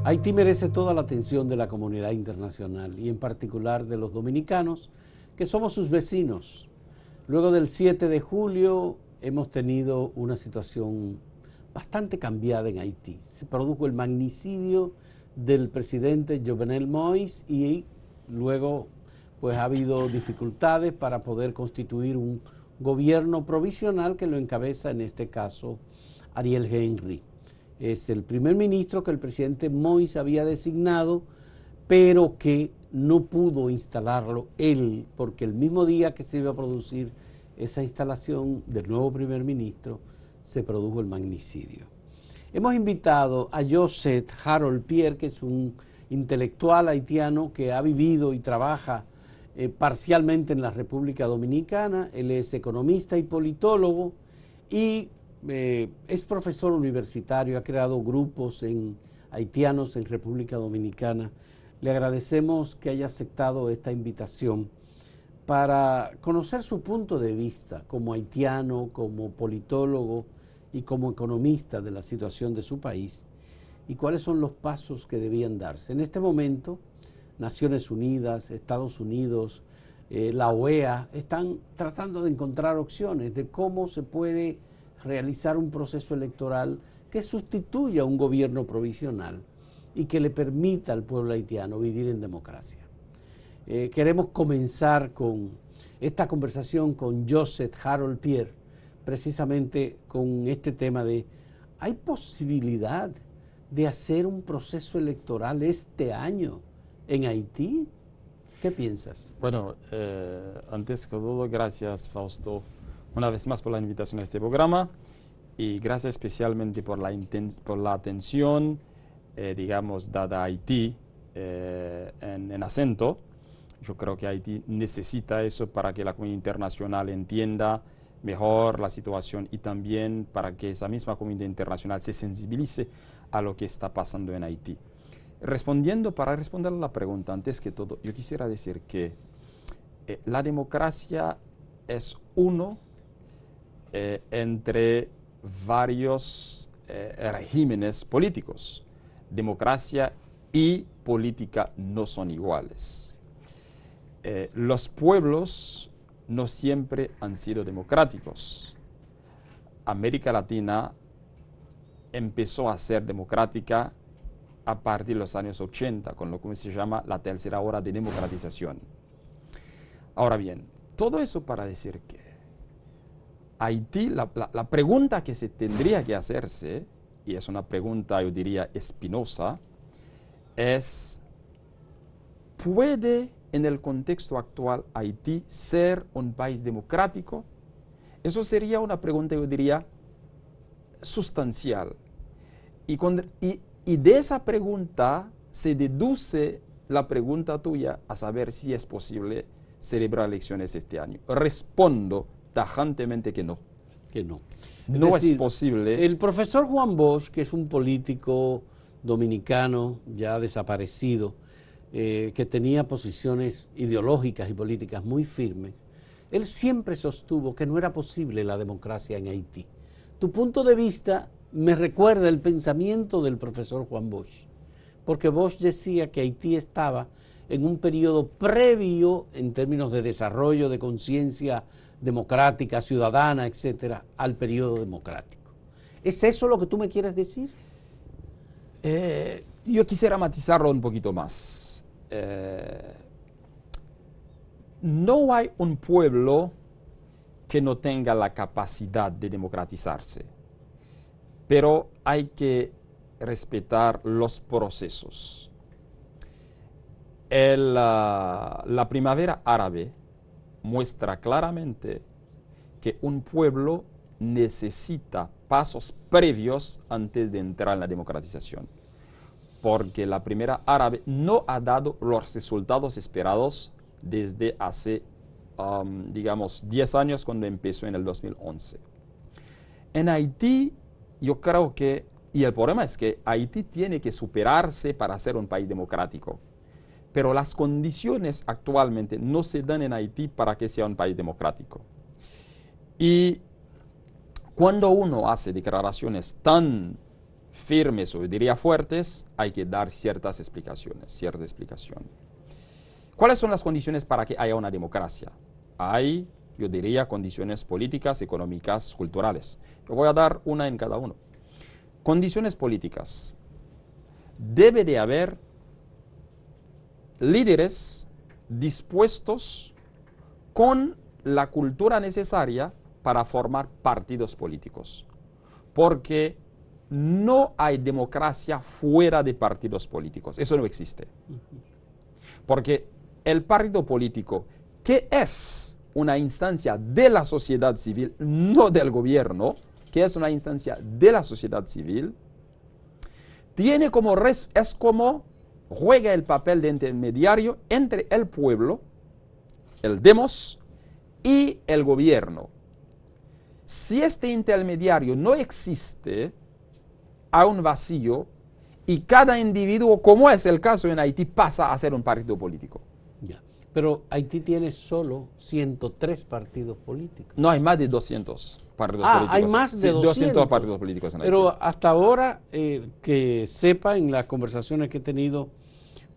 Haití merece toda la atención de la comunidad internacional y en particular de los dominicanos, que somos sus vecinos. Luego del 7 de julio hemos tenido una situación bastante cambiada en Haití. Se produjo el magnicidio del presidente Jovenel Moïse y luego pues ha habido dificultades para poder constituir un gobierno provisional que lo encabeza en este caso Ariel Henry. Es el primer ministro que el presidente Moïse había designado, pero que no pudo instalarlo él, porque el mismo día que se iba a producir esa instalación del nuevo primer ministro, se produjo el magnicidio. Hemos invitado a Joseph Harold Pierre, que es un intelectual haitiano que ha vivido y trabaja parcialmente en la República Dominicana. Él es economista y politólogo y es profesor universitario, ha creado grupos haitianos en República Dominicana. Le agradecemos que haya aceptado esta invitación para conocer su punto de vista como haitiano, como politólogo y como economista de la situación de su país y cuáles son los pasos que debían darse. En este momento, Naciones Unidas, Estados Unidos, la OEA están tratando de encontrar opciones de cómo se puede realizar un proceso electoral que sustituya un gobierno provisional y que le permita al pueblo haitiano vivir en democracia. Queremos comenzar con esta conversación con Joseph Harold Pierre, precisamente con este tema de ¿hay posibilidad de hacer un proceso electoral este año en Haití? ¿Qué piensas? Bueno, antes que todo, gracias Fausto una vez más por la invitación a este programa y gracias especialmente por la atención, digamos, dada a Haití en acento. Yo creo que Haití necesita eso para que la comunidad internacional entienda mejor la situación y también para que esa misma comunidad internacional se sensibilice a lo que está pasando en Haití. Para responder a la pregunta, antes que todo, yo quisiera decir que la democracia es uno entre varios regímenes políticos. Democracia y política no son iguales. Los pueblos no siempre han sido democráticos. América Latina empezó a ser democrática a partir de los años 80, con lo que se llama la tercera ola de democratización. Ahora bien, todo eso para decir que Haití, la pregunta que se tendría que hacerse, y es una pregunta, yo diría, espinosa, es, ¿puede en el contexto actual Haití ser un país democrático? Eso sería una pregunta, yo diría, sustancial. Y de esa pregunta se deduce la pregunta tuya a saber si es posible celebrar elecciones este año. Respondo tajantemente que no. Que no. No es posible. El profesor Juan Bosch, que es un político dominicano ya desaparecido, que tenía posiciones ideológicas y políticas muy firmes, él siempre sostuvo que no era posible la democracia en Haití. Tu punto de vista me recuerda el pensamiento del profesor Juan Bosch, porque Bosch decía que Haití estaba en un periodo previo en términos de desarrollo, de conciencia democrática, ciudadana, etcétera, al periodo democrático. ¿Es eso lo que tú me quieres decir? Yo quisiera matizarlo un poquito más. No hay un pueblo que no tenga la capacidad de democratizarse, pero hay que respetar los procesos. La primavera árabe muestra claramente que un pueblo necesita pasos previos antes de entrar en la democratización, porque la primavera árabe no ha dado los resultados esperados desde hace, digamos, 10 años cuando empezó en el 2011. En Haití, yo creo que, y el problema es que Haití tiene que superarse para ser un país democrático, pero las condiciones actualmente no se dan en Haití para que sea un país democrático. Y cuando uno hace declaraciones tan firmes o yo diría fuertes, hay que dar cierta explicación. ¿Cuáles son las condiciones para que haya una democracia? Hay, yo diría, condiciones políticas, económicas, culturales. Yo voy a dar una en cada uno. Condiciones políticas. Debe de haber líderes dispuestos con la cultura necesaria para formar partidos políticos. Porque no hay democracia fuera de partidos políticos. Eso no existe. Porque el partido político, que es una instancia de la sociedad civil, no del gobierno, que es una instancia de la sociedad civil, tiene como es como juega el papel de intermediario entre el pueblo, el demos, y el gobierno. Si este intermediario no existe, hay un vacío y cada individuo, como es el caso en Haití, pasa a ser un partido político. Ya. Pero Haití tiene solo 103 partidos políticos. No, hay más de 200 partidos políticos. Hay más de 200 partidos políticos en Haití. Pero hasta ahora, que sepa en las conversaciones que he tenido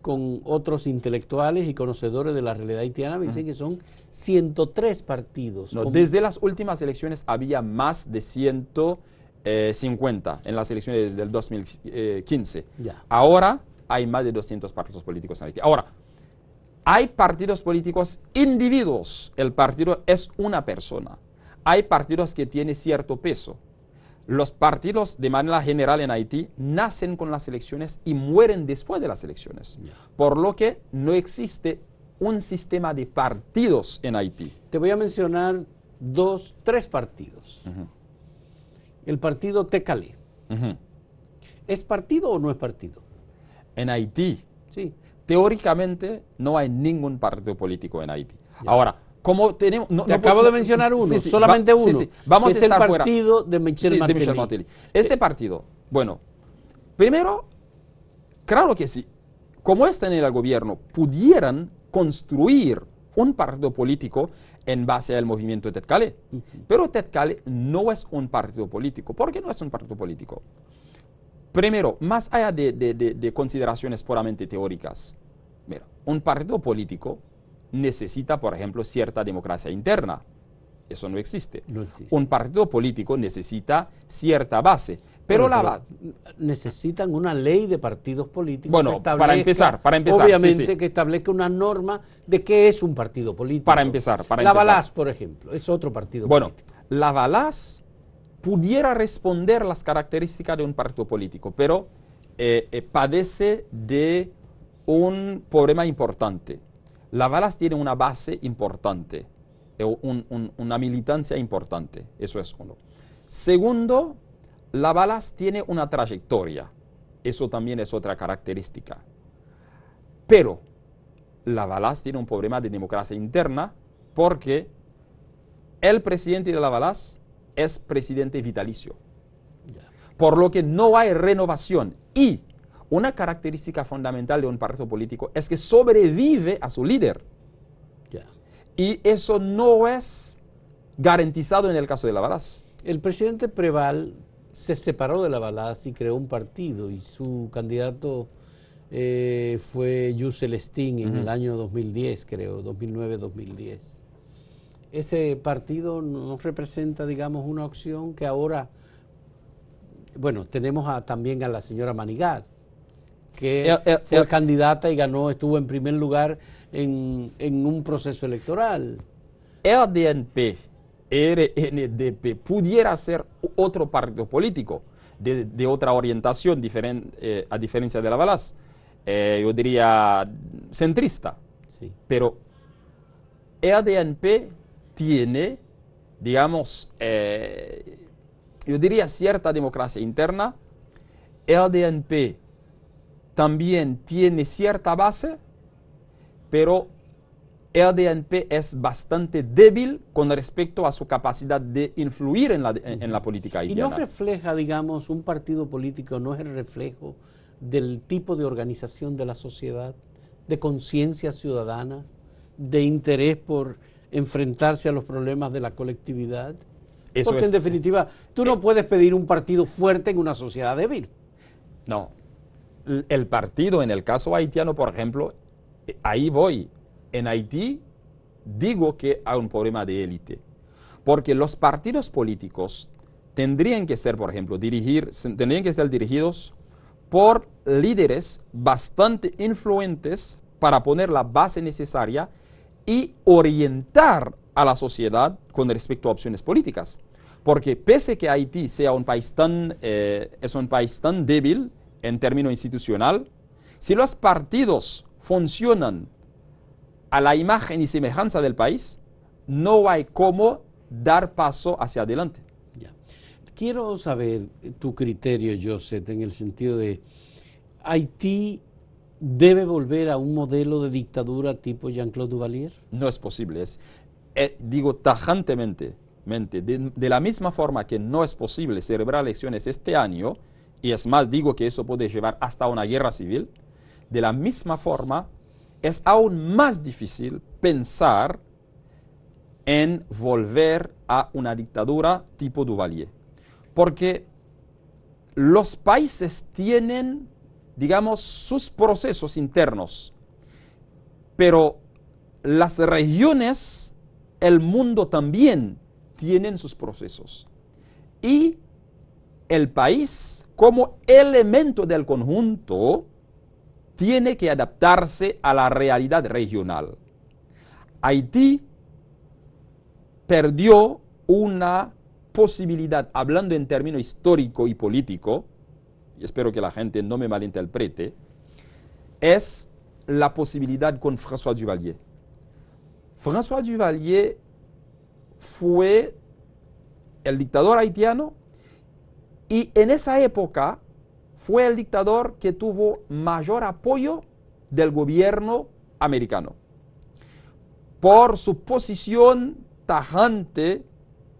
con otros intelectuales y conocedores de la realidad haitiana, me dicen que son 103 partidos. No, desde las últimas elecciones había más de 150 en las elecciones del 2015. Ya. Ahora hay más de 200 partidos políticos en Haití. Ahora, hay partidos políticos individuos. El partido es una persona. Hay partidos que tienen cierto peso. Los partidos, de manera general en Haití, nacen con las elecciones y mueren después de las elecciones. Yeah. Por lo que no existe un sistema de partidos en Haití. Te voy a mencionar tres partidos. El partido Tecalé. ¿Es partido o no es partido? En Haití, Sí. teóricamente, no hay ningún partido político en Haití. Yeah. Ahora, como tenemos... Te acabo de mencionar uno, solamente uno. Vamos que es el partido de Michel Martelly. Este partido, bueno, primero, claro que sí, como están en el gobierno, pudieran construir un partido político en base al movimiento Tecalé. Pero Tecalé no es un partido político. ¿Por qué no es un partido político? Primero, más allá de consideraciones puramente teóricas, mira, un partido político necesita, por ejemplo, cierta democracia interna. Eso no existe. No existe. Un partido político necesita cierta base. Pero necesitan una ley de partidos políticos. Bueno, para empezar. Obviamente, sí. que establezca una norma de qué es un partido político. Para empezar. La Balaz, por ejemplo, es otro partido político. Bueno, la Balaz pudiera responder las características de un partido político, pero padece de un problema importante. La Balaz tiene una base importante, una militancia importante, eso es uno. Segundo, la Balaz tiene una trayectoria, eso también es otra característica. Pero la Balaz tiene un problema de democracia interna porque el presidente de la Balaz es presidente vitalicio, por lo que no hay renovación. Y una característica fundamental de un partido político es que sobrevive a su líder. Y eso no es garantizado en el caso de la Balaz. El presidente Preval se separó de la Balaz y creó un partido, y su candidato fue Yus Celestín en el año 2010, creo, 2009-2010. Ese partido nos representa, digamos, una opción que ahora, bueno, tenemos también a la señora Manigat, que fue candidata y ganó, estuvo en primer lugar en un proceso electoral. RDNP, RNDP pudiera ser otro partido político de otra orientación a diferencia de la Balaz, yo diría centrista. Sí. Pero RDNP tiene, digamos, yo diría cierta democracia interna. RDNP también tiene cierta base, pero RDNP es bastante débil con respecto a su capacidad de influir en la política haitiana. Y no refleja, digamos, un partido político, no es el reflejo del tipo de organización de la sociedad, de conciencia ciudadana, de interés por enfrentarse a los problemas de la colectividad. Porque en definitiva, tú no puedes pedir un partido fuerte en una sociedad débil. No. El partido, en el caso haitiano, por ejemplo, ahí voy. En Haití digo que hay un problema de élite. Porque los partidos políticos tendrían que ser, por ejemplo, tendrían que ser dirigidos por líderes bastante influentes para poner la base necesaria y orientar a la sociedad con respecto a opciones políticas. Porque pese que Haití sea es un país tan débil en términos institucional, si los partidos funcionan a la imagen y semejanza del país, no hay cómo dar paso hacia adelante. Ya. Quiero saber tu criterio, Joseph, en el sentido de Haití debe volver a un modelo de dictadura tipo Jean-Claude Duvalier. No es posible. Digo tajantemente, de la misma forma que no es posible celebrar elecciones este año, y es más, digo que eso puede llevar hasta una guerra civil, de la misma forma es aún más difícil pensar en volver a una dictadura tipo Duvalier. Porque los países tienen, digamos, sus procesos internos, pero las regiones, el mundo también tienen sus procesos. Y el país, como elemento del conjunto, tiene que adaptarse a la realidad regional. Haití perdió una posibilidad, hablando en términos histórico y político, y espero que la gente no me malinterprete, es la posibilidad con François Duvalier. François Duvalier fue el dictador haitiano y en esa época fue el dictador que tuvo mayor apoyo del gobierno americano por su posición tajante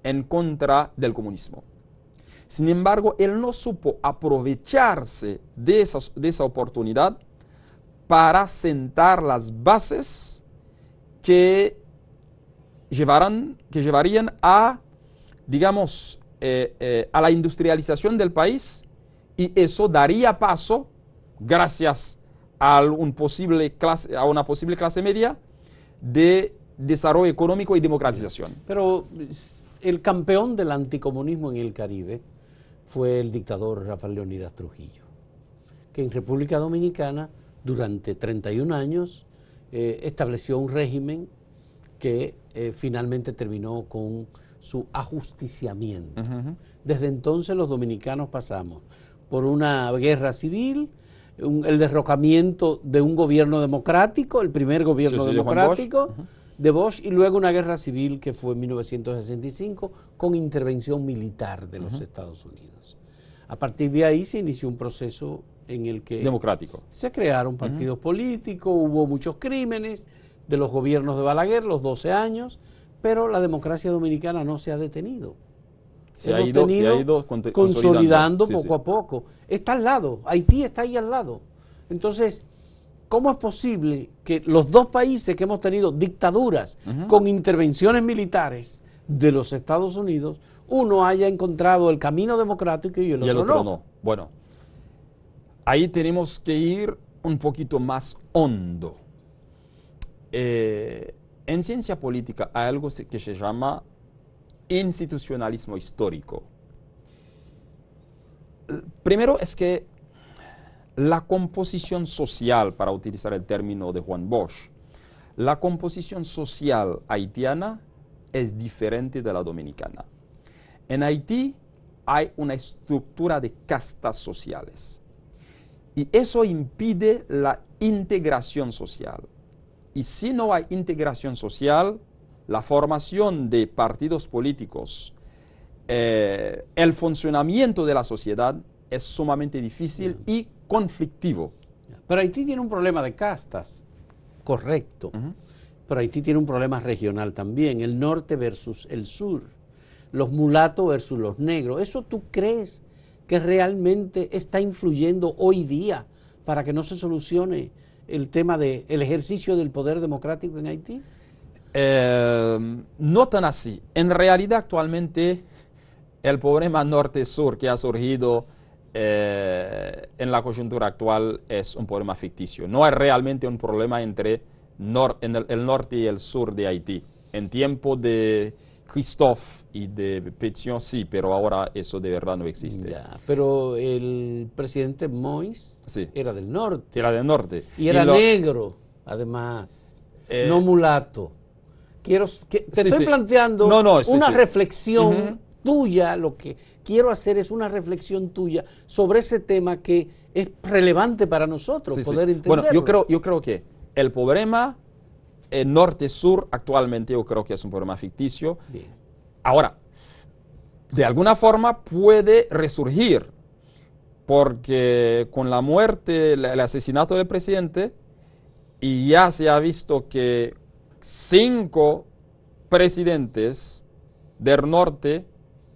en contra del comunismo. Sin embargo, él no supo aprovecharse de esa oportunidad para sentar las bases que llevarían a, digamos, a la industrialización del país, y eso daría paso, gracias a una posible clase media, de desarrollo económico y democratización. Pero el campeón del anticomunismo en el Caribe fue el dictador Rafael Leónidas Trujillo, que en República Dominicana durante 31 años estableció un régimen que finalmente terminó con su ajusticiamiento. Desde entonces los dominicanos pasamos por una guerra civil, el derrocamiento de un gobierno democrático, el primer gobierno democrático de Bosch, y luego una guerra civil que fue en 1965 con intervención militar de los Estados Unidos. A partir de ahí se inició un proceso en el que democrático. Se crearon partidos políticos, hubo muchos crímenes de los gobiernos de Balaguer, los 12 años, pero la democracia dominicana no se ha detenido. Se ha ido consolidando poco a poco. Está al lado, Haití está ahí al lado. Entonces, ¿cómo es posible que los dos países que hemos tenido dictaduras con intervenciones militares de los Estados Unidos, uno haya encontrado el camino democrático y el otro no? Bueno, ahí tenemos que ir un poquito más hondo. En ciencia política hay algo que se llama institucionalismo histórico. Primero es que la composición social, para utilizar el término de Juan Bosch, la composición social haitiana es diferente de la dominicana. En Haití hay una estructura de castas sociales y eso impide la integración social. Y si no hay integración social, la formación de partidos políticos, el funcionamiento de la sociedad es sumamente difícil y conflictivo. Pero Haití tiene un problema de castas, correcto. Pero Haití tiene un problema regional también, el norte versus el sur, los mulatos versus los negros. ¿Eso tú crees que realmente está influyendo hoy día para que no se solucione el tema del ejercicio del poder democrático en Haití? No tan así. En realidad, actualmente, el problema norte-sur que ha surgido en la coyuntura actual es un problema ficticio. No es realmente un problema entre el norte y el sur de Haití. En tiempo de Christophe y de Pétion sí, pero ahora eso de verdad no existe. Ya, pero el presidente Moïse Sí. era del norte. Era del norte. Y era negro, además, no mulato. Te estoy planteando una reflexión tuya. Lo que quiero hacer es una reflexión tuya sobre ese tema que es relevante para nosotros poder entenderlo. Bueno, yo creo que el problema norte-sur actualmente yo creo que es un problema ficticio. Bien. Ahora, de alguna forma puede resurgir, porque con la muerte, el asesinato del presidente, y ya se ha visto que 5 presidentes del norte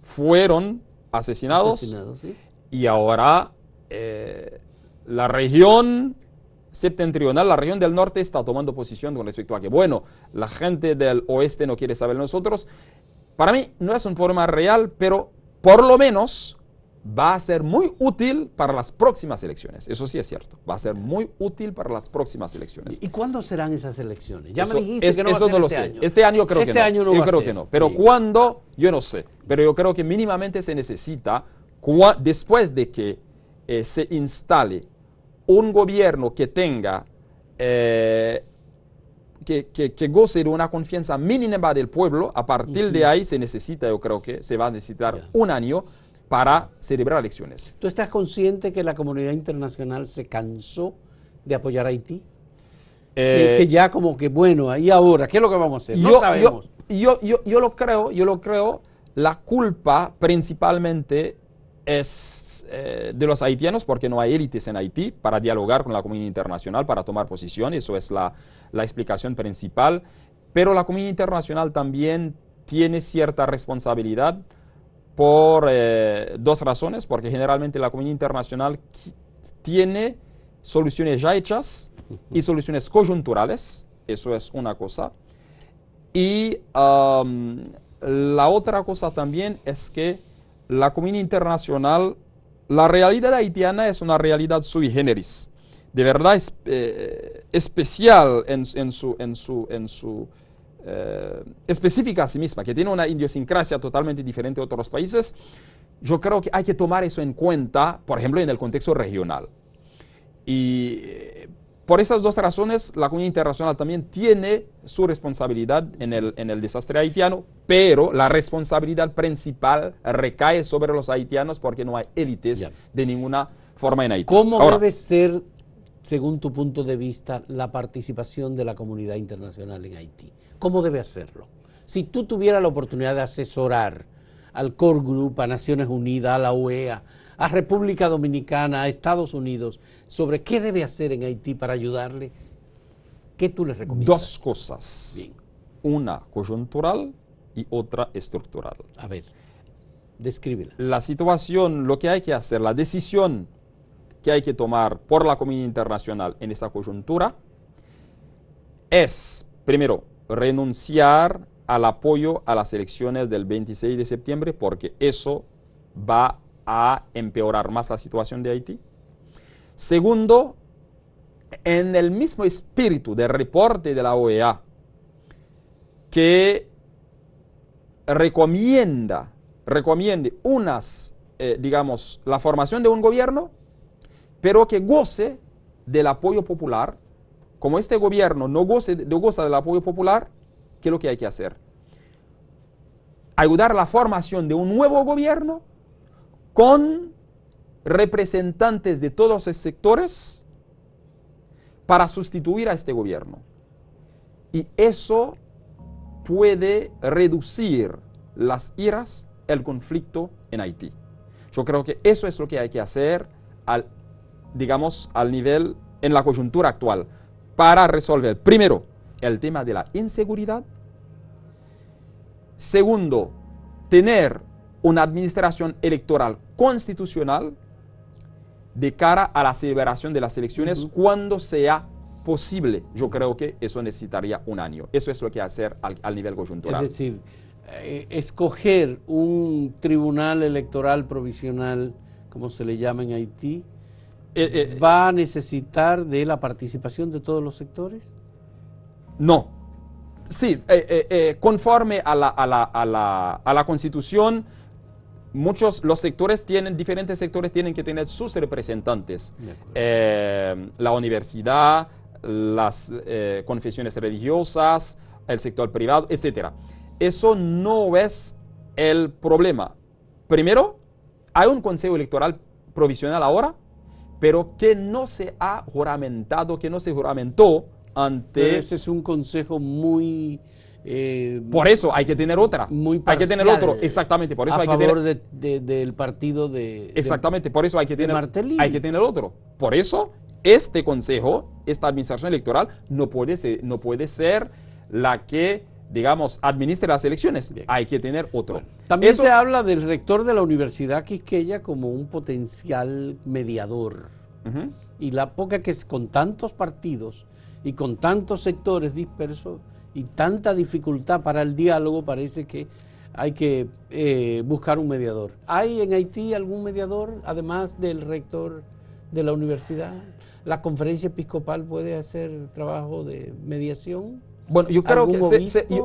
fueron asesinados, ¿Sí? Y ahora la región septentrional, la región del norte está tomando posición con respecto a que, bueno, la gente del oeste no quiere saber de nosotros. Para mí no es un problema real, pero por lo menos va a ser muy útil para las próximas elecciones. Eso sí es cierto. Va a ser muy útil para las próximas elecciones. ¿Y cuándo serán esas elecciones? Ya eso, me dijiste que no va a ser no lo sé. año. Este año creo este que no. Año no yo va creo a ser. que no. Pero Bien. ¿cuándo? Yo no sé. Pero yo creo que mínimamente se necesita, después de que se instale un gobierno que tenga, que goce de una confianza mínima del pueblo, a partir de ahí se necesita, yo creo que se va a necesitar un año para celebrar elecciones. ¿Tú estás consciente que la comunidad internacional se cansó de apoyar a Haití? Que ya como que, bueno, ¿y ahora qué es lo que vamos a hacer? No sabemos. Yo lo creo, la culpa principalmente es de los haitianos, porque no hay élites en Haití para dialogar con la comunidad internacional, para tomar posición. Eso es la explicación principal. Pero la comunidad internacional también tiene cierta responsabilidad por 2 razones, porque generalmente la comunidad internacional tiene soluciones ya hechas y soluciones coyunturales. Eso es una cosa. Y la otra cosa también es que la comunidad internacional, la realidad haitiana es una realidad sui generis, de verdad especial en su específica a sí misma, que tiene una idiosincrasia totalmente diferente de otros países. Yo creo que hay que tomar eso en cuenta, por ejemplo, en el contexto regional. Y por esas 2 razones, la comunidad internacional también tiene su responsabilidad en el desastre haitiano, pero la responsabilidad principal recae sobre los haitianos porque no hay élites de ninguna forma en Haití. ¿Cómo debe ser, según tu punto de vista, la participación de la comunidad internacional en Haití? ¿Cómo debe hacerlo? Si tú tuvieras la oportunidad de asesorar al Core Group, a Naciones Unidas, a la OEA, a República Dominicana, a Estados Unidos, sobre qué debe hacer en Haití para ayudarle, ¿qué tú les recomiendas? 2 cosas. Bien. Una coyuntural y otra estructural. A ver, descríbela. La situación, lo que hay que hacer, la decisión que hay que tomar por la comunidad internacional en esa coyuntura es, primero, renunciar al apoyo a las elecciones del 26 de septiembre, porque eso va a empeorar más la situación de Haití. Segundo, en el mismo espíritu del reporte de la OEA, que recomiende la formación de un gobierno, pero que goce del apoyo popular. Como este gobierno no goza del apoyo popular, ¿qué es lo que hay que hacer? Ayudar a la formación de un nuevo gobierno con representantes de todos los sectores para sustituir a este gobierno. Y eso puede reducir las iras, el conflicto en Haití. Yo creo que eso es lo que hay que hacer al nivel, en la coyuntura actual, para resolver, primero, el tema de la inseguridad. Segundo, tener una administración electoral constitucional de cara a la celebración de las elecciones cuando sea posible. Yo creo que eso necesitaría un año. Eso es lo que hay que hacer al nivel coyuntural. Es decir, escoger un tribunal electoral provisional como se le llama en Haití, Eh, ¿va a necesitar de la participación de todos los sectores? No. Sí, conforme a la Constitución, los sectores diferentes sectores tienen que tener sus representantes. La universidad, las confesiones religiosas, el sector privado, etc. Eso no es el problema. Primero, hay un consejo electoral provisional ahora, pero que no se ha juramentado, que no se juramentó ante... Pero ese es un consejo muy... por eso hay que tener otra. Muy hay que tener parcial, otro, exactamente. Por eso a hay favor que tener, del partido de... exactamente, por eso hay que Martelly. hay que tener otro. Por eso este consejo, esta administración electoral, no puede ser la que, digamos, administre las elecciones. Bien. Hay que tener otro. Bueno, también se habla del rector de la Universidad Quisqueya como un potencial mediador. Y la poca que con tantos partidos y con tantos sectores dispersos y tanta dificultad para el diálogo, parece que hay que buscar un mediador. ¿Hay en Haití algún mediador, además del rector de la universidad? ¿La conferencia episcopal puede hacer trabajo de mediación? Bueno, yo creo que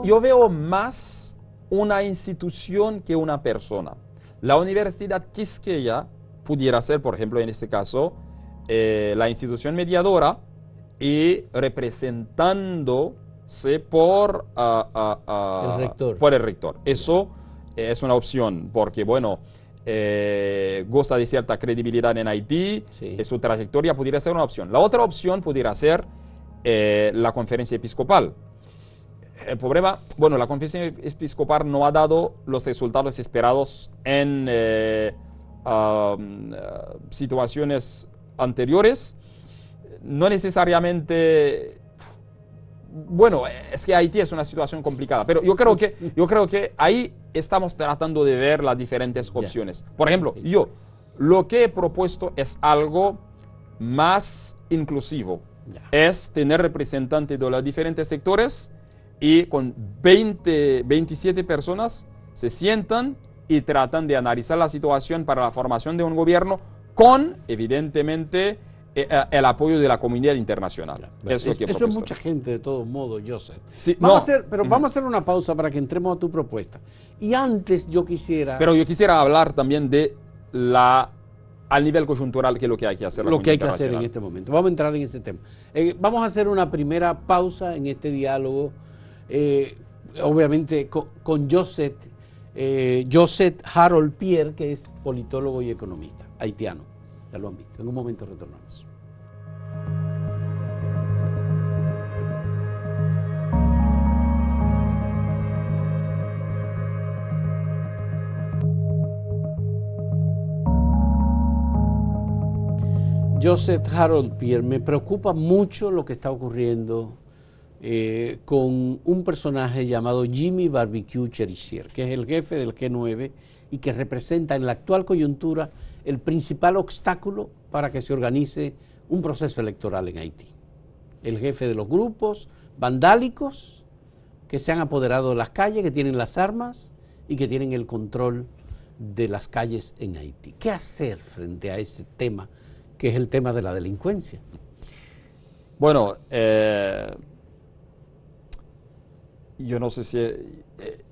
yo veo más una institución que una persona. La Universidad Quisqueya pudiera ser, por ejemplo, en este caso, la institución mediadora y representándose por el rector. Eso es una opción, porque, bueno, goza de cierta credibilidad en Haití, su trayectoria pudiera ser una opción. La otra opción pudiera ser la conferencia episcopal. El problema, bueno, la conferencia episcopal no ha dado los resultados esperados en situaciones anteriores. No necesariamente, bueno, es que Haití es una situación complicada, pero yo creo que ahí estamos tratando de ver las diferentes opciones. Por ejemplo, yo lo que he propuesto es algo más inclusivo. Es tener representantes de los diferentes sectores y con 27 personas se sientan y tratan de analizar la situación para la formación de un gobierno con, evidentemente, el apoyo de la comunidad internacional. Eso es mucha gente, de todos modos, Joseph. Sí, vamos a hacer una pausa para que entremos a tu propuesta. Y antes yo quisiera... Pero yo quisiera hablar también de al nivel coyuntural, que es lo que hay que hacer. Lo que hay que hacer en este momento. Vamos a entrar en ese tema. Vamos a hacer una primera pausa en este diálogo, obviamente con Joseph Harold Pierre, que es politólogo y economista haitiano. Ya lo han visto. En un momento retornamos. Joseph Harold Pierre, me preocupa mucho lo que está ocurriendo con un personaje llamado Jimmy Barbecue Cherizier, que es el jefe del G9 y que representa en la actual coyuntura el principal obstáculo para que se organice un proceso electoral en Haití. El jefe de los grupos vandálicos que se han apoderado de las calles, que tienen las armas y que tienen el control de las calles en Haití. ¿Qué hacer frente a ese tema, que es el tema de la delincuencia? Bueno, yo no sé si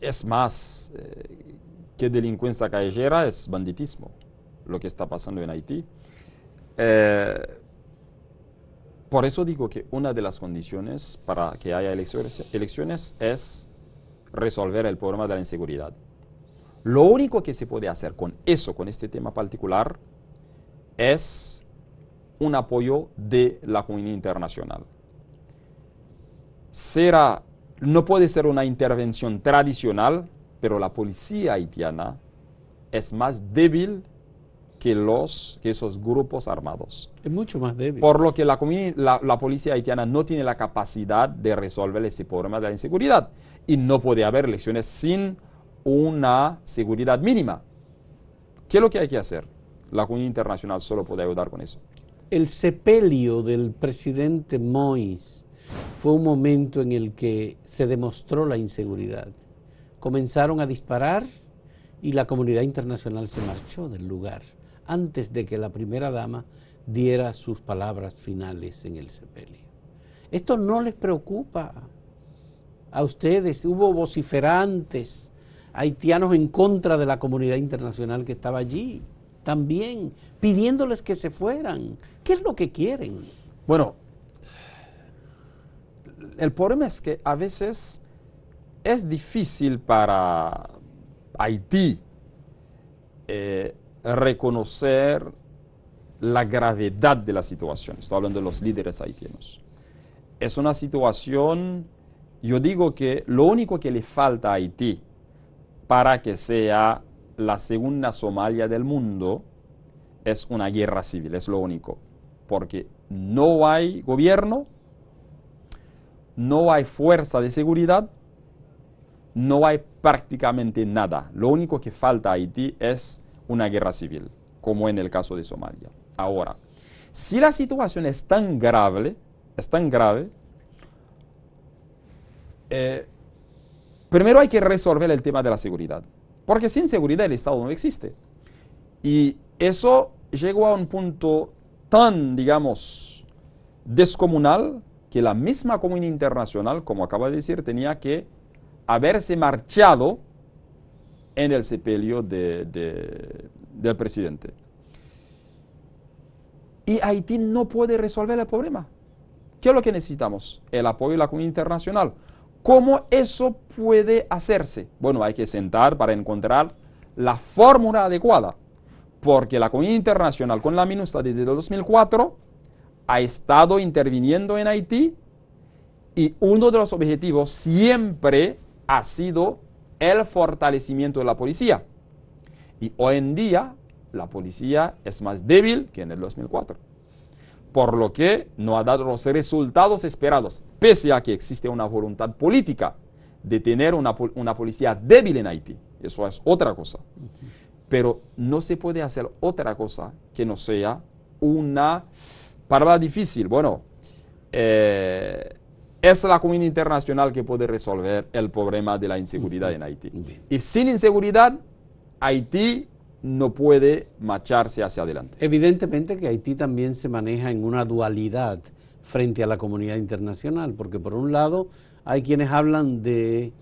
es más que delincuencia callejera, es banditismo lo que está pasando en Haití. Por eso digo que una de las condiciones para que haya elecciones es resolver el problema de la inseguridad. Lo único que se puede hacer con este tema particular, es un apoyo de la comunidad internacional. No puede ser una intervención tradicional, pero la policía haitiana es más débil que esos grupos armados. Es mucho más débil. Por lo que la policía haitiana no tiene la capacidad de resolver ese problema de la inseguridad. Y no puede haber elecciones sin una seguridad mínima. ¿Qué es lo que hay que hacer? La comunidad internacional solo puede ayudar con eso. El sepelio del presidente Moïse fue un momento en el que se demostró la inseguridad. Comenzaron a disparar y la comunidad internacional se marchó del lugar. antes de que la primera dama diera sus palabras finales en el sepelio. ¿Esto no les preocupa a ustedes? Hubo vociferantes haitianos en contra de la comunidad internacional que estaba allí, también pidiéndoles que se fueran. ¿Qué es lo que quieren? Bueno, el problema es que a veces es difícil para Haití reconocer la gravedad de la situación. Estoy hablando de los líderes haitianos. Es una situación, yo digo que lo único que le falta a Haití para que sea la segunda Somalia del mundo es una guerra civil, es lo único. Porque no hay gobierno, no hay fuerza de seguridad, no hay prácticamente nada. Lo único que falta a Haití es una guerra civil, como en el caso de Somalia. Ahora, si la situación es tan grave, primero hay que resolver el tema de la seguridad, porque sin seguridad el Estado no existe. Y eso llegó a un punto tan, digamos, descomunal, que la misma comunidad internacional, como acaba de decir, tenía que haberse marchado en el sepelio del presidente. Y Haití no puede resolver el problema. ¿Qué es lo que necesitamos? El apoyo de la comunidad internacional. ¿Cómo eso puede hacerse? Bueno, hay que sentar para encontrar la fórmula adecuada, porque la comunidad internacional con la MINUSTAH desde el 2004 ha estado interviniendo en Haití y uno de los objetivos siempre ha sido el fortalecimiento de la policía. Y hoy en día la policía es más débil que en el 2004, por lo que no ha dado los resultados esperados, pese a que existe una voluntad política de tener una policía débil en Haití. Eso es otra cosa. Pero no se puede hacer otra cosa que no sea una palabra difícil. Bueno, es la comunidad internacional que puede resolver el problema de la inseguridad en Haití. Y sin inseguridad, Haití no puede marcharse hacia adelante. Evidentemente que Haití también se maneja en una dualidad frente a la comunidad internacional, porque por un lado hay quienes hablan de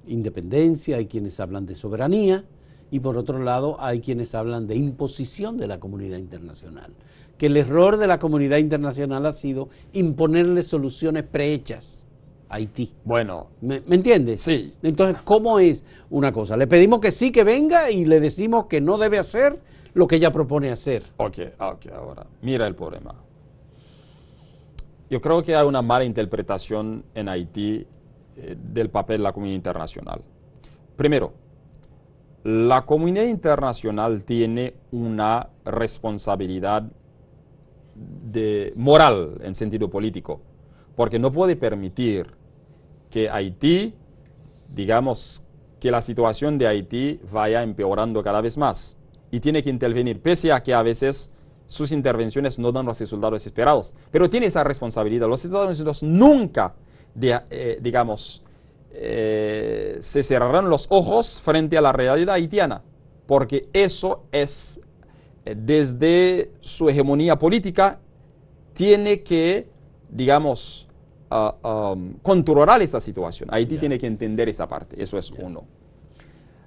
independencia, hay quienes hablan de soberanía, y por otro lado hay quienes hablan de imposición de la comunidad internacional. Que el error de la comunidad internacional ha sido imponerle soluciones prehechas a Haití. Bueno. ¿Me entiendes? Sí. Entonces, ¿cómo es una cosa? Le pedimos que sí, que venga, y le decimos que no debe hacer lo que ella propone hacer. Ok, ahora, mira el problema. Yo creo que hay una mala interpretación en Haití del papel de la comunidad internacional. Primero, la comunidad internacional tiene una responsabilidad moral en sentido político, porque no puede permitir que Haití, digamos, que la situación de Haití vaya empeorando cada vez más, y tiene que intervenir, pese a que a veces sus intervenciones no dan los resultados esperados, pero tiene esa responsabilidad. Los Estados Unidos nunca, se cerrarán los ojos frente a la realidad haitiana, porque eso es, desde su hegemonía política, tiene que, digamos, controlar esa situación. Haití tiene que entender esa parte, eso es uno.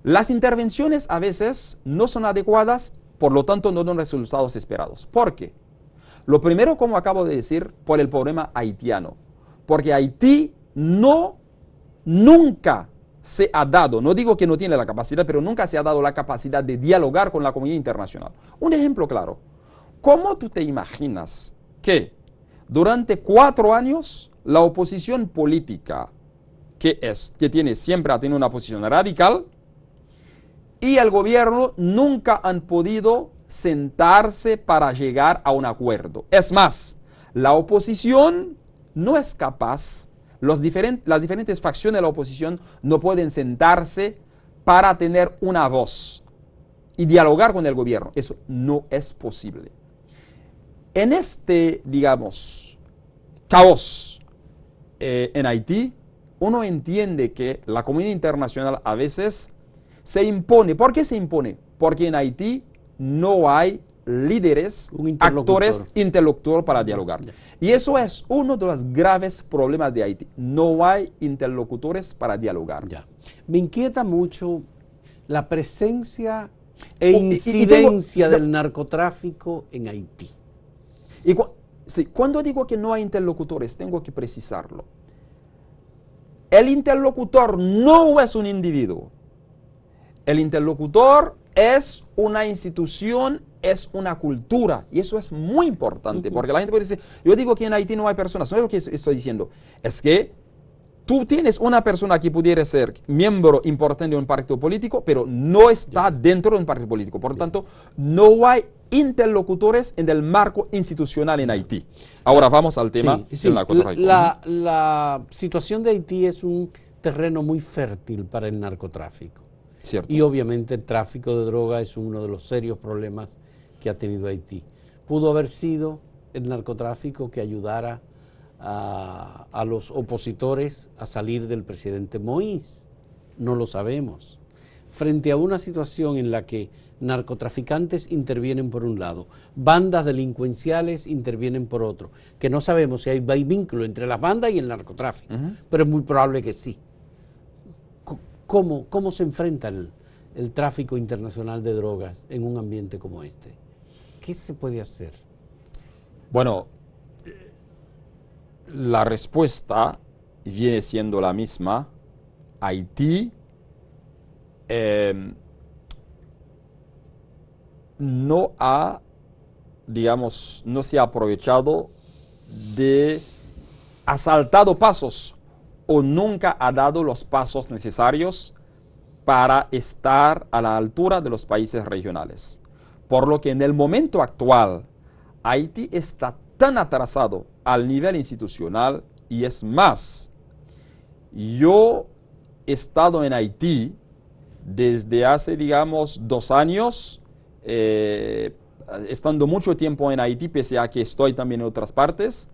Las intervenciones a veces no son adecuadas, por lo tanto no dan resultados esperados. ¿Por qué? Lo primero, como acabo de decir, por el problema haitiano, porque Haití nunca se ha dado, no digo que no tiene la capacidad, pero nunca se ha dado la capacidad de dialogar con la comunidad internacional. Un ejemplo claro: ¿cómo tú te imaginas que durante 4 años la oposición política, que siempre ha tenido una posición radical, y el gobierno nunca han podido sentarse para llegar a un acuerdo? Es más, la oposición no es capaz, las diferentes facciones de la oposición no pueden sentarse para tener una voz y dialogar con el gobierno. Eso no es posible. En este, digamos, caos en Haití, uno entiende que la comunidad internacional a veces se impone. ¿Por qué se impone? Porque en Haití no hay líderes, Un interlocutor. actores, interlocutor para dialogar. Ya. Y eso es uno de los graves problemas de Haití. No hay interlocutores para dialogar. Ya. Me inquieta mucho la presencia e Y incidencia tengo- del narcotráfico en Haití. Y sí, cuando digo que no hay interlocutores, tengo que precisarlo. El interlocutor no es un individuo. El interlocutor es una institución, es una cultura. Y eso es muy importante, porque la gente puede decir, yo digo que en Haití no hay personas. No es lo que estoy diciendo. Es que tú tienes una persona que pudiera ser miembro importante de un partido político, pero no está dentro de un partido político. Por lo tanto, no hay interlocutores en el marco institucional en Haití. Ahora vamos al tema Sí, del narcotráfico. la situación de Haití es un terreno muy fértil para el narcotráfico. Cierto. Y obviamente el tráfico de droga es uno de los serios problemas que ha tenido Haití. Pudo haber sido el narcotráfico que ayudara a los opositores a salir del presidente Moïse. No lo sabemos. Frente a una situación en la que narcotraficantes intervienen por un lado, bandas delincuenciales intervienen por otro, que no sabemos si hay vínculo entre las bandas y el narcotráfico, pero es muy probable que sí. ¿Cómo se enfrenta el tráfico internacional de drogas en un ambiente como este? ¿Qué se puede hacer? Bueno, la respuesta viene siendo la misma. Haití no se ha aprovechado ha saltado pasos o nunca ha dado los pasos necesarios para estar a la altura de los países regionales. Por lo que en el momento actual, Haití está tan atrasado al nivel institucional, y es más, yo he estado en Haití desde hace, 2 años, estando mucho tiempo en Haití, pese a que estoy también en otras partes,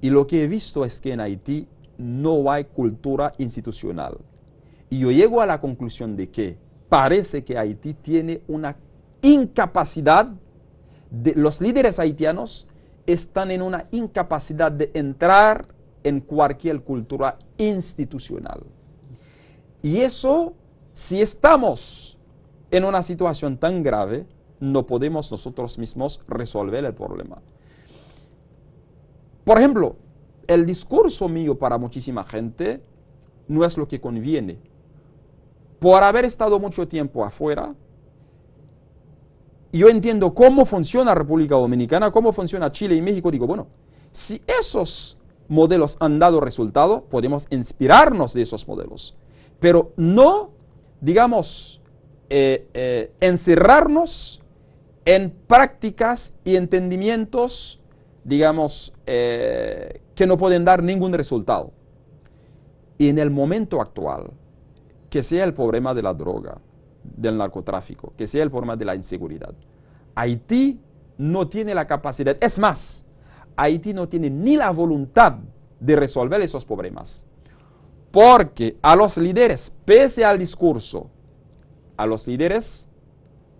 y lo que he visto es que en Haití no hay cultura institucional. Y yo llego a la conclusión de que parece que Haití tiene una incapacidad, los líderes haitianos están en una incapacidad de entrar en cualquier cultura institucional. Y eso, si estamos en una situación tan grave, no podemos nosotros mismos resolver el problema. Por ejemplo, el discurso mío para muchísima gente no es lo que conviene. Por haber estado mucho tiempo afuera, yo entiendo cómo funciona República Dominicana, cómo funciona Chile y México. Digo, bueno, si esos modelos han dado resultado, podemos inspirarnos de esos modelos. Pero no, encerrarnos en prácticas y entendimientos, que no pueden dar ningún resultado. Y en el momento actual, que sea el problema de la droga, del narcotráfico, que sea el problema de la inseguridad, Haití no tiene la capacidad, es más, Haití no tiene ni la voluntad de resolver esos problemas. Porque a los líderes, pese al discurso, a los líderes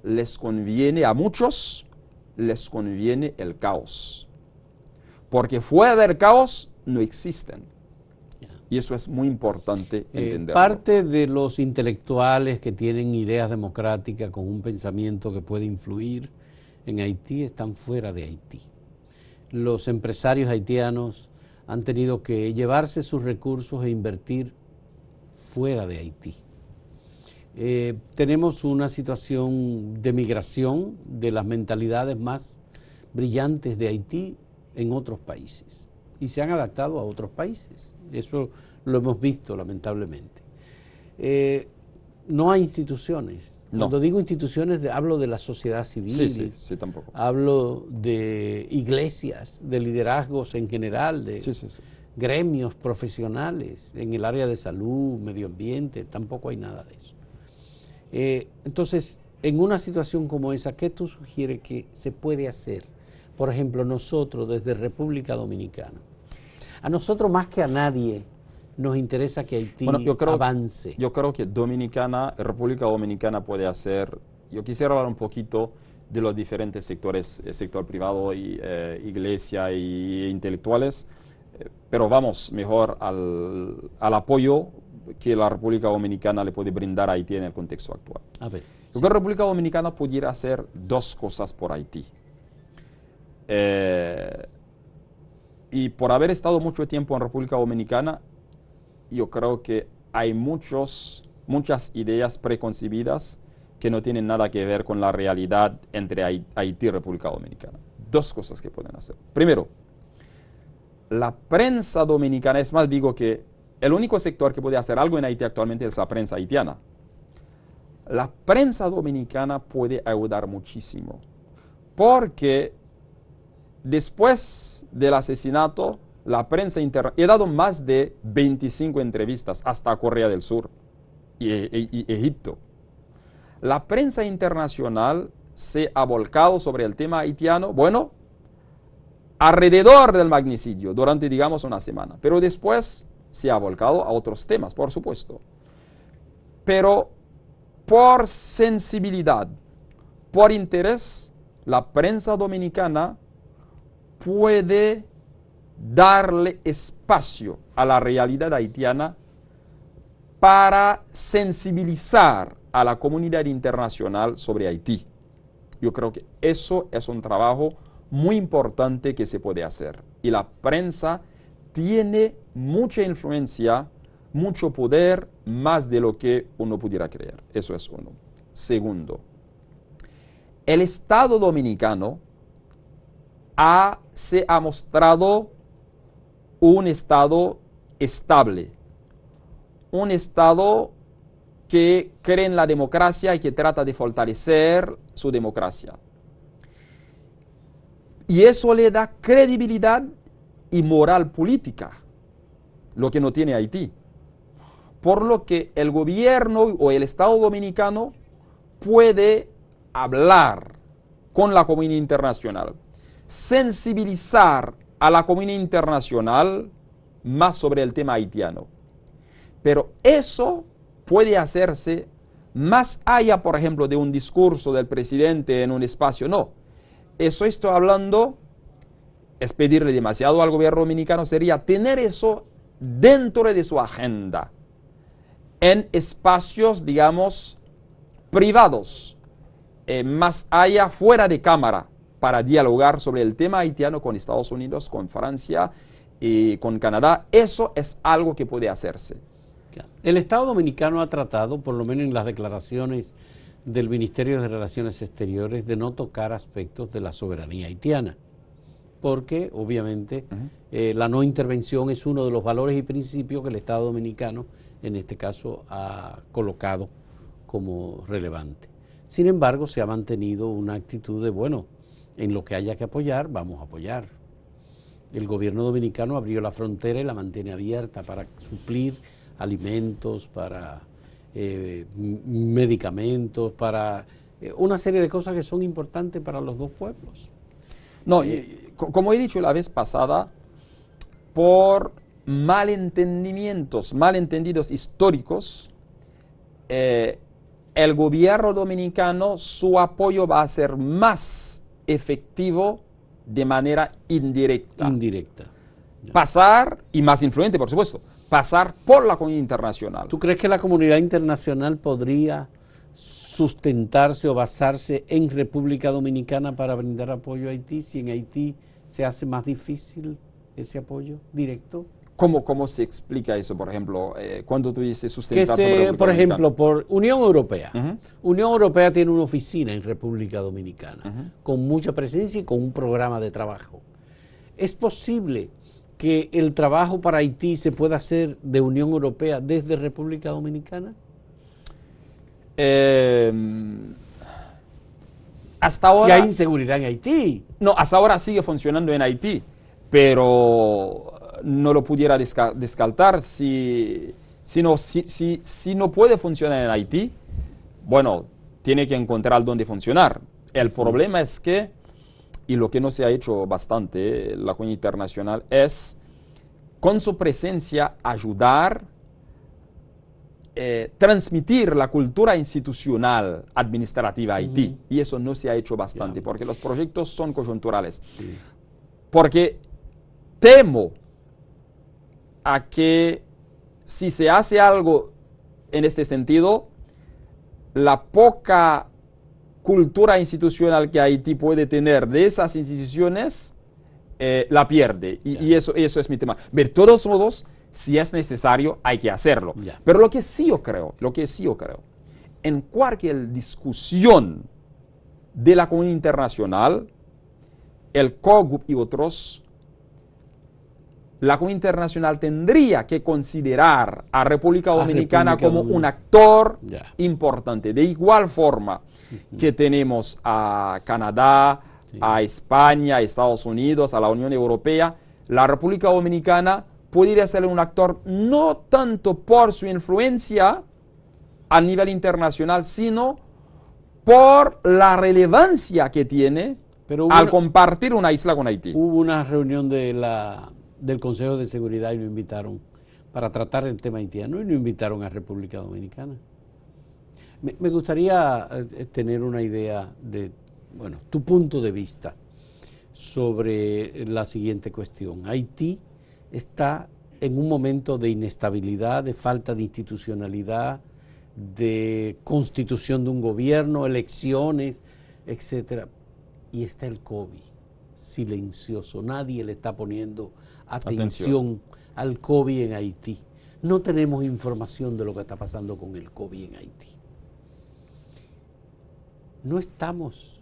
les conviene, a muchos les conviene el caos. Porque fuera del caos no existen. Y eso es muy importante entenderlo. Parte de los intelectuales que tienen ideas democráticas con un pensamiento que puede influir en Haití están fuera de Haití. Los empresarios haitianos han tenido que llevarse sus recursos e invertir fuera de Haití. Tenemos una situación de migración de las mentalidades más brillantes de Haití en otros países y se han adaptado a otros países. Eso lo hemos visto lamentablemente. No hay instituciones. No. Cuando digo instituciones hablo de la sociedad civil, Sí, tampoco. hablo de iglesias, de liderazgos en general, de gremios profesionales en el área de salud, medio ambiente, tampoco hay nada de eso. Entonces, en una situación como esa, ¿qué tú sugieres que se puede hacer? Por ejemplo, nosotros desde República Dominicana, a nosotros más que a nadie nos interesa que Haití avance. Yo creo que República Dominicana puede hacer, yo quisiera hablar un poquito de los diferentes sectores, sector privado, y, iglesia e intelectuales, pero vamos mejor al apoyo que la República Dominicana le puede brindar a Haití en el contexto actual. A ver, Yo creo que la República Dominicana pudiera hacer dos cosas por Haití. Y por haber estado mucho tiempo en República Dominicana, yo creo que hay muchas ideas preconcebidas que no tienen nada que ver con la realidad entre Haití y República Dominicana. Dos cosas que pueden hacer. Primero, la prensa dominicana, es más, digo que el único sector que puede hacer algo en Haití actualmente es la prensa haitiana. La prensa dominicana puede ayudar muchísimo, porque después del asesinato, la prensa internacional, he dado más de 25 entrevistas hasta Corea del Sur y Egipto. La prensa internacional se ha volcado sobre el tema haitiano, bueno, alrededor del magnicidio, durante, digamos, una semana. Pero después se ha volcado a otros temas, por supuesto. Pero por sensibilidad, por interés, la prensa dominicana puede darle espacio a la realidad haitiana para sensibilizar a la comunidad internacional sobre Haití. Yo creo que eso es un trabajo muy importante que se puede hacer. Y la prensa tiene mucha influencia, mucho poder, más de lo que uno pudiera creer. Eso es uno. Segundo, el Estado dominicano se ha mostrado un Estado estable, un Estado que cree en la democracia y que trata de fortalecer su democracia. Y eso le da credibilidad y moral política, lo que no tiene Haití. Por lo que el gobierno o el Estado dominicano puede hablar con la comunidad internacional, sensibilizar a la comunidad internacional más sobre el tema haitiano. Pero eso puede hacerse más allá, por ejemplo, de un discurso del presidente en un espacio. No, eso estoy hablando, es pedirle demasiado al gobierno dominicano, sería tener eso dentro de su agenda, en espacios, digamos, privados, más allá, fuera de cámara, para dialogar sobre el tema haitiano con Estados Unidos, con Francia y con Canadá. Eso es algo que puede hacerse. El Estado Dominicano ha tratado, por lo menos en las declaraciones del Ministerio de Relaciones Exteriores, de no tocar aspectos de la soberanía haitiana, porque obviamente la no intervención es uno de los valores y principios que el Estado Dominicano, en este caso, ha colocado como relevante. Sin embargo, se ha mantenido una actitud de, bueno, en lo que haya que apoyar, vamos a apoyar. El gobierno dominicano abrió la frontera y la mantiene abierta para suplir alimentos, para medicamentos, para una serie de cosas que son importantes para los dos pueblos. No, como he dicho la vez pasada, por malentendidos históricos, el gobierno dominicano, su apoyo va a ser más efectivo de manera indirecta. Pasar, y más influyente, por supuesto, pasar por la comunidad internacional. ¿Tú crees que la comunidad internacional podría sustentarse o basarse en República Dominicana para brindar apoyo a Haití, si en Haití se hace más difícil ese apoyo directo? ¿Cómo se explica eso, por ejemplo, cuando tú dices sustentarse? Por ejemplo, por Unión Europea. Unión Europea tiene una oficina en República Dominicana, con mucha presencia y con un programa de trabajo. ¿Es posible que el trabajo para Haití se pueda hacer de Unión Europea desde República Dominicana? Hasta ahora, si hay inseguridad en Haití. No, hasta ahora sigue funcionando en Haití, pero no lo pudiera descartar. Si no puede funcionar en Haití, bueno, tiene que encontrar dónde funcionar. El problema es que, y lo que no se ha hecho bastante la comunidad internacional, es con su presencia ayudar transmitir la cultura institucional administrativa a Haití. Y eso no se ha hecho bastante, porque los proyectos son coyunturales. Sí. Porque temo a que si se hace algo en este sentido, la poca cultura institucional que Haití puede tener de esas instituciones la pierde. Y eso es mi tema. De todos modos, si es necesario, hay que hacerlo. Pero lo que sí yo creo, en cualquier discusión de la comunidad internacional, el COGUP y otros, la comunidad internacional tendría que considerar a República Dominicana como un actor importante. De igual forma que tenemos a Canadá, a España, a Estados Unidos, a la Unión Europea, la República Dominicana podría ser un actor no tanto por su influencia a nivel internacional, sino por la relevancia que tiene al compartir una isla con Haití. Hubo una reunión del Consejo de Seguridad y lo invitaron para tratar el tema haitiano y lo invitaron a República Dominicana. Me gustaría tener una idea de, bueno, tu punto de vista sobre la siguiente cuestión. Haití está en un momento de inestabilidad, de falta de institucionalidad, de constitución de un gobierno, elecciones, etcétera. Y está el COVID, silencioso. Nadie le está poniendo atención al COVID en Haití. No tenemos información de lo que está pasando con el COVID en Haití. No estamos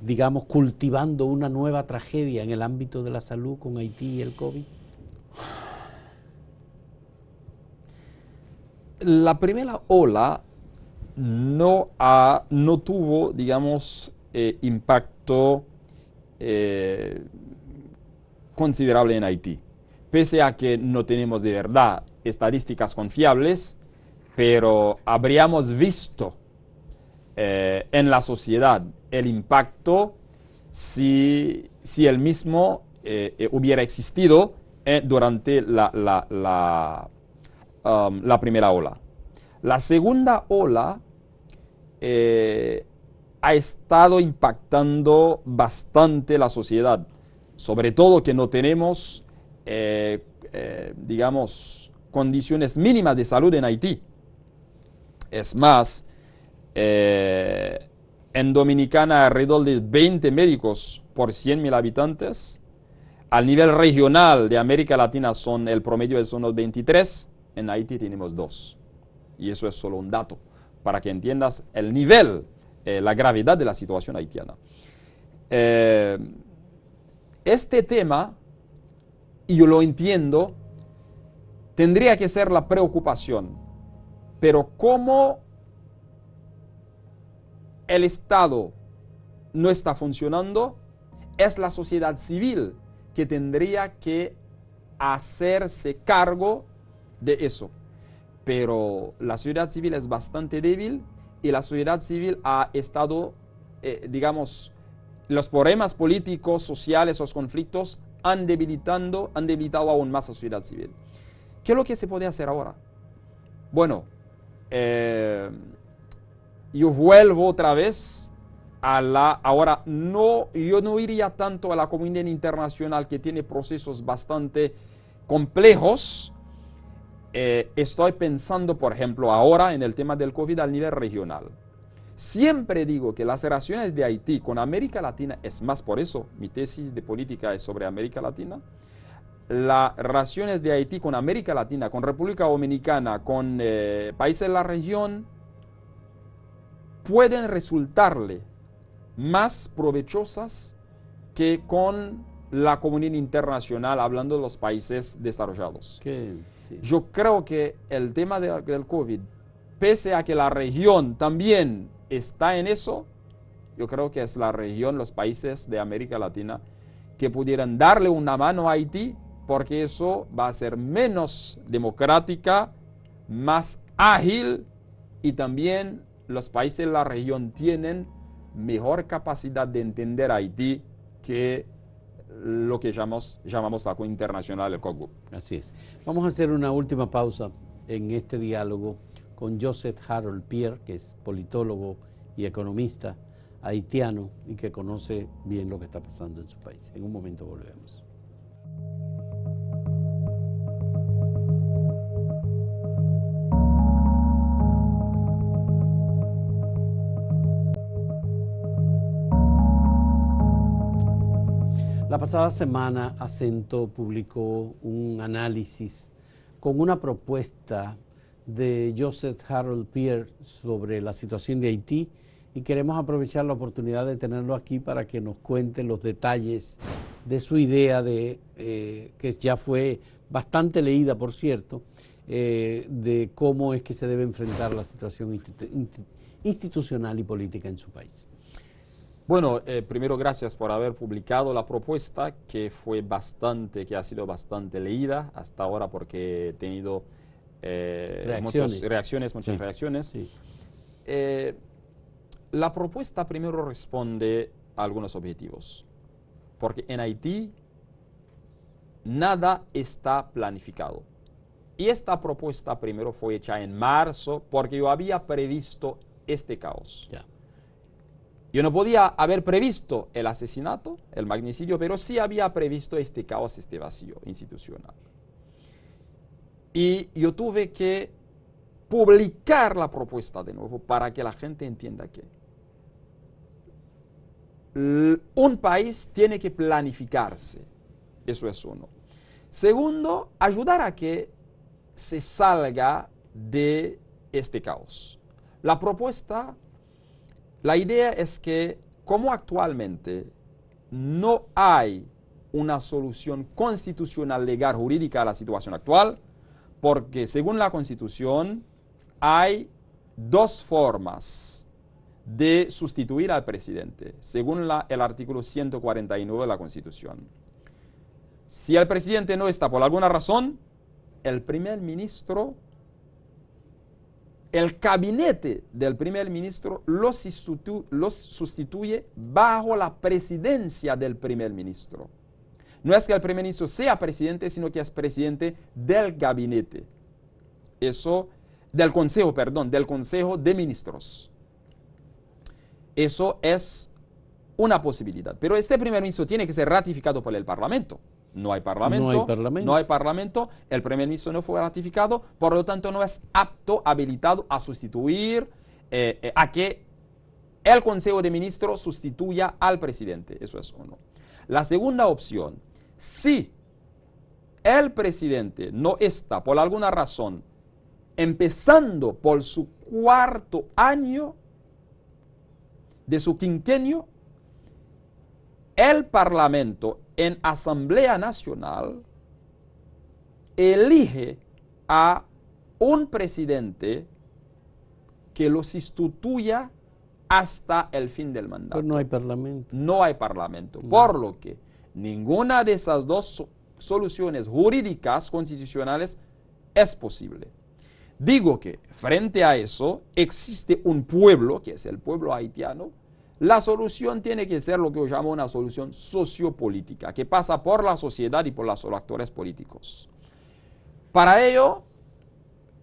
digamos, cultivando una nueva tragedia en el ámbito de la salud con Haití y el COVID. La primera ola no tuvo, digamos, impacto considerable en Haití, pese a que no tenemos de verdad estadísticas confiables, pero habríamos visto en la sociedad el impacto si el mismo hubiera existido durante la primera ola. La segunda ola ha estado impactando bastante la sociedad, sobre todo que no tenemos, digamos, condiciones mínimas de salud en Haití. Es más, en Dominicana alrededor de 20 médicos por 100.000 habitantes. Al nivel regional de América Latina el promedio es unos 23, en Haití tenemos 2. Y eso es solo un dato, para que entiendas el nivel, la gravedad de la situación haitiana. Este tema, y yo lo entiendo, tendría que ser la preocupación, pero como el Estado no está funcionando, es la sociedad civil que tendría que hacerse cargo de eso. Pero la sociedad civil es bastante débil y la sociedad civil ha estado, digamos, los problemas políticos, sociales, los conflictos han debilitado aún más a la sociedad civil. ¿Qué es lo que se puede hacer ahora? Bueno, yo vuelvo otra vez ahora yo no iría tanto a la comunidad internacional que tiene procesos bastante complejos. Estoy pensando, por ejemplo, ahora en el tema del COVID a nivel regional. Siempre digo que las relaciones de Haití con América Latina, es más por eso, mi tesis de política es sobre América Latina, las relaciones de Haití con América Latina, con República Dominicana, con países de la región, pueden resultarle más provechosas que con la comunidad internacional, hablando de los países desarrollados. Sí. Yo creo que el tema del COVID, pese a que la región también está en eso, yo creo que es la región, los países de América Latina, que pudieran darle una mano a Haití, porque eso va a ser menos democrática, más ágil, y también los países de la región tienen mejor capacidad de entender a Haití que lo que llamamos la comunidad internacional, el COGUP. Así es. Vamos a hacer una última pausa en este diálogo con Joseph Harold Pierre, que es politólogo y economista haitiano y que conoce bien lo que está pasando en su país. En un momento volvemos. La pasada semana Acento publicó un análisis con una propuesta de Joseph Harold Pierre sobre la situación de Haití y queremos aprovechar la oportunidad de tenerlo aquí para que nos cuente los detalles de su idea, que ya fue bastante leída, por cierto, de cómo es que se debe enfrentar la situación institucional y política en su país. Bueno, primero gracias por haber publicado la propuesta que ha sido bastante leída hasta ahora porque he tenido muchas reacciones. Sí. La propuesta primero responde a algunos objetivos, porque en Haití nada está planificado. Y esta propuesta primero fue hecha en marzo porque yo había previsto este caos. Ya. Yo no podía haber previsto el asesinato, el magnicidio, pero sí había previsto este caos, este vacío institucional. Y yo tuve que publicar la propuesta de nuevo para que la gente entienda que un país tiene que planificarse. Eso es uno. Segundo, ayudar a que se salga de este caos. La idea es que, como actualmente no hay una solución constitucional, legal, jurídica a la situación actual, porque según la Constitución hay dos formas de sustituir al presidente, según el artículo 149 de la Constitución. Si el presidente no está por alguna razón, el gabinete del primer ministro los sustituye bajo la presidencia del primer ministro. No es que el primer ministro sea presidente, sino que es presidente del gabinete. Del Consejo de Ministros. Eso es una posibilidad. Pero este primer ministro tiene que ser ratificado por el Parlamento. No hay parlamento. El primer ministro no fue ratificado, por lo tanto no es apto, habilitado a sustituir, a que el Consejo de Ministros sustituya al presidente. Eso es uno. La segunda opción, si el presidente no está por alguna razón empezando por su cuarto año de su quinquenio, el Parlamento en Asamblea Nacional elige a un presidente que lo sustituya hasta el fin del mandato. Pero no hay parlamento. No hay parlamento. No. Por lo que ninguna de esas dos soluciones jurídicas constitucionales es posible. Digo que frente a eso existe un pueblo, que es el pueblo haitiano. La solución tiene que ser lo que yo llamo una solución sociopolítica, que pasa por la sociedad y por los actores políticos. Para ello,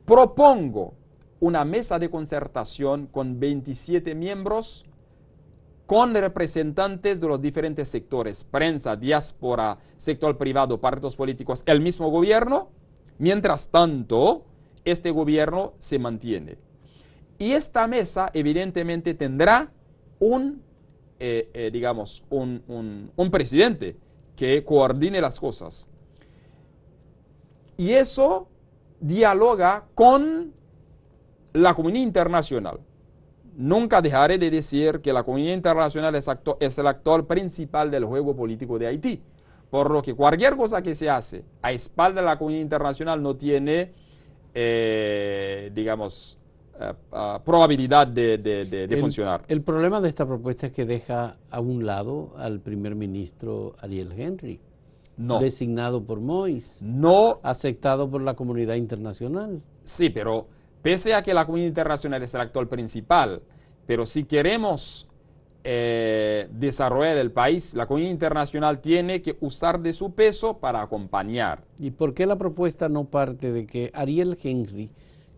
propongo una mesa de concertación con 27 miembros, con representantes de los diferentes sectores, prensa, diáspora, sector privado, partidos políticos, el mismo gobierno. Mientras tanto, este gobierno se mantiene. Y esta mesa evidentemente tendrá un presidente que coordine las cosas. Y eso dialoga con la comunidad internacional. Nunca dejaré de decir que la comunidad internacional es el actor principal del juego político de Haití. Por lo que cualquier cosa que se hace a espaldas de la comunidad internacional no tiene, probabilidad de funcionar. El problema de esta propuesta es que deja a un lado al primer ministro Ariel Henry, designado por Moïse, aceptado por la comunidad internacional. Sí, pero pese a que la comunidad internacional es el actor principal, pero si queremos desarrollar el país, la comunidad internacional tiene que usar de su peso para acompañar. ¿Y por qué la propuesta no parte de que Ariel Henry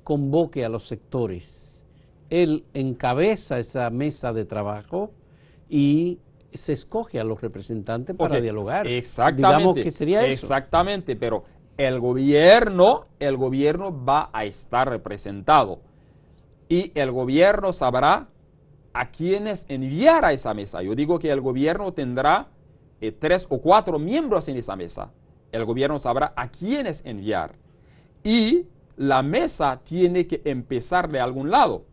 convoque a los sectores? Él encabeza esa mesa de trabajo y se escoge a los representantes para dialogar. Exactamente. Digamos que sería eso. Exactamente, pero el gobierno va a estar representado y el gobierno sabrá a quienes enviar a esa mesa. Yo digo que el gobierno tendrá 3 o 4 miembros en esa mesa. El gobierno sabrá a quienes enviar. Y la mesa tiene que empezar de algún lado.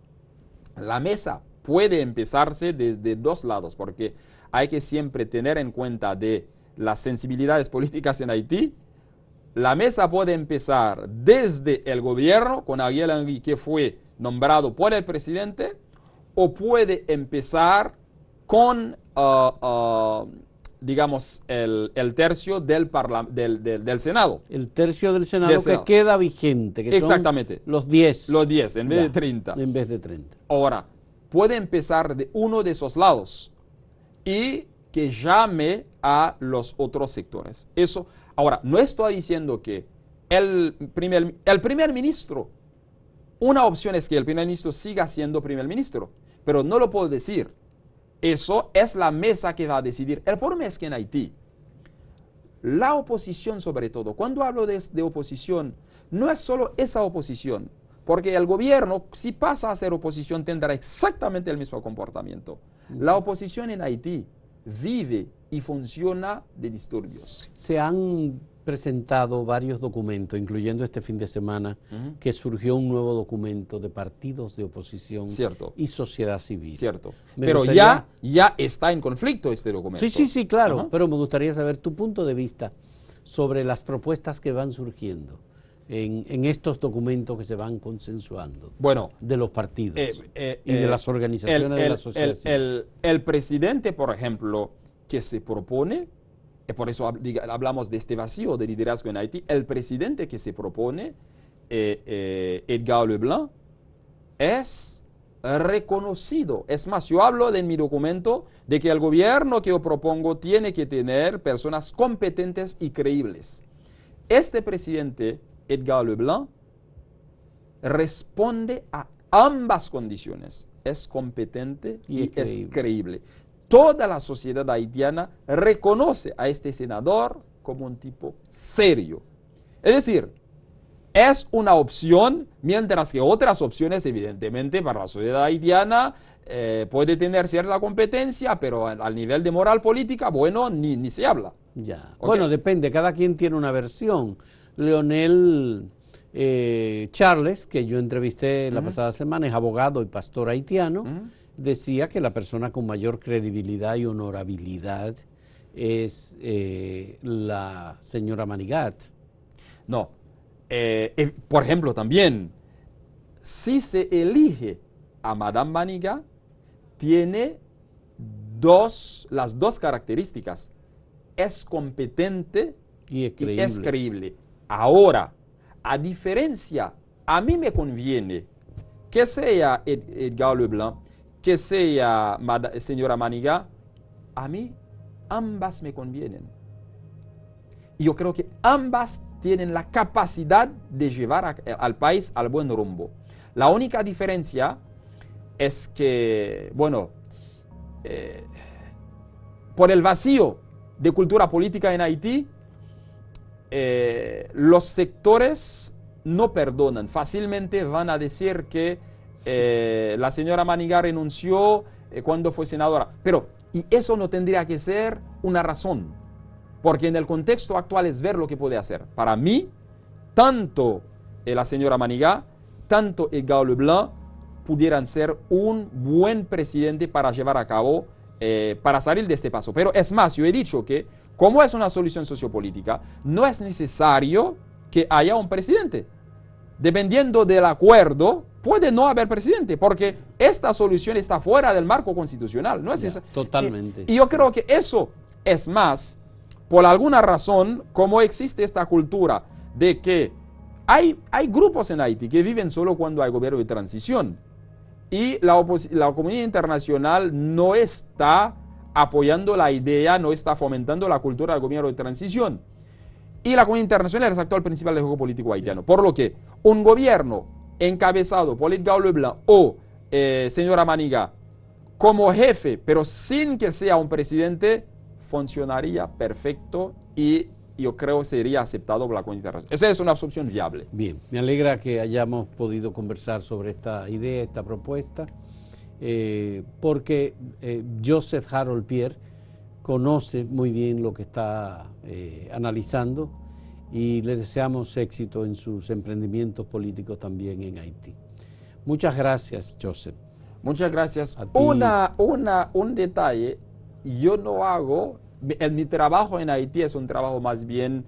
La mesa puede empezarse desde 2 lados, porque hay que siempre tener en cuenta de las sensibilidades políticas en Haití. La mesa puede empezar desde el gobierno, con Ariel Henry, que fue nombrado por el presidente, o puede empezar con, digamos, el tercio del Senado. El tercio del Senado que queda vigente, que exactamente. Son los 10. Los 10, en vez de 30. En vez de 30. Ahora, puede empezar de uno de esos lados y que llame a los otros sectores. Eso, ahora, no estoy diciendo que el primer ministro, una opción es que el primer ministro siga siendo primer ministro, pero no lo puedo decir. Eso es la mesa que va a decidir. El problema es que en Haití, la oposición sobre todo, cuando hablo de oposición, no es solo esa oposición, porque el gobierno, si pasa a ser oposición, tendrá exactamente el mismo comportamiento. La oposición en Haití vive y funciona de disturbios. Se han presentado varios documentos, incluyendo este fin de semana, que surgió un nuevo documento de partidos de oposición y sociedad civil. Cierto. Pero ya está en conflicto este documento. Sí, claro. Pero me gustaría saber tu punto de vista sobre las propuestas que van surgiendo en estos documentos que se van consensuando de los partidos y de las organizaciones de la sociedad civil. El presidente, por ejemplo, que se propone, por eso hablamos de este vacío de liderazgo en Haití, el presidente que se propone, Edgar Leblanc, es reconocido. Es más, yo hablo en mi documento de que el gobierno que yo propongo tiene que tener personas competentes y creíbles. Este presidente, Edgar Leblanc, responde a ambas condiciones. Es competente y es creíble. Toda la sociedad haitiana reconoce a este senador como un tipo serio. Es decir, es una opción, mientras que otras opciones, evidentemente, para la sociedad haitiana puede tener cierta competencia, pero al nivel de moral política, bueno, ni se habla. Ya. Bueno, depende, cada quien tiene una versión. Leonel Charles, que yo entrevisté la pasada semana, es abogado y pastor haitiano, decía que la persona con mayor credibilidad y honorabilidad es la señora Manigat. No. Por ejemplo, también, si se elige a Madame Manigat, tiene las dos características. Es competente y es creíble. Ahora, a diferencia, a mí me conviene que sea Edgar Leblanc, que sea señora Manigat, a mí ambas me convienen. Y yo creo que ambas tienen la capacidad de llevar al país al buen rumbo. La única diferencia es que, bueno, por el vacío de cultura política en Haití, los sectores no perdonan. Fácilmente van a decir que la señora Manigat renunció cuando fue senadora. Y eso no tendría que ser una razón, porque en el contexto actual es ver lo que puede hacer. Para mí, tanto la señora Manigat, tanto Edgar Leblanc pudieran ser un buen presidente para llevar a cabo, para salir de este paso. Pero es más, yo he dicho que como es una solución sociopolítica, no es necesario que haya un presidente. Dependiendo del acuerdo, puede no haber presidente, porque esta solución está fuera del marco constitucional. No es totalmente. Y yo creo que eso es más, por alguna razón, como existe esta cultura de que hay grupos en Haití que viven solo cuando hay gobierno de transición. y la comunidad internacional no está apoyando la idea, no está fomentando la cultura del gobierno de transición. Y la comunidad internacional es el actor principal del juego político haitiano. Por lo que un gobierno encabezado por Edgar Leblanc o señora Maniga como jefe, pero sin que sea un presidente, funcionaría perfecto y yo creo sería aceptado por la comunidad internacional. Esa es una opción viable. Bien, me alegra que hayamos podido conversar sobre esta idea, esta propuesta, porque Joseph Harold Pierre conoce muy bien lo que está analizando y le deseamos éxito en sus emprendimientos políticos también en Haití. Muchas gracias, Joseph. Muchas gracias. A ti. Un detalle, yo no hago, mi trabajo en Haití es un trabajo más bien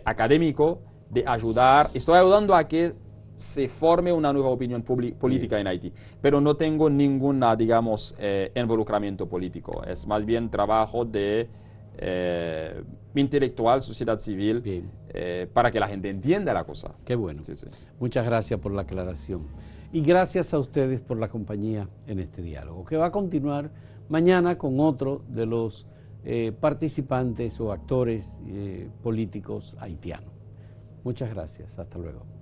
académico, de ayudar, estoy ayudando a que se forme una nueva opinión política en Haití, pero no tengo ninguna, digamos, involucramiento político, es más bien trabajo de intelectual, sociedad civil, para que la gente entienda la cosa. Qué bueno. Sí, sí. Muchas gracias por la aclaración. Y gracias a ustedes por la compañía en este diálogo, que va a continuar mañana con otro de los participantes o actores políticos haitianos. Muchas gracias. Hasta luego.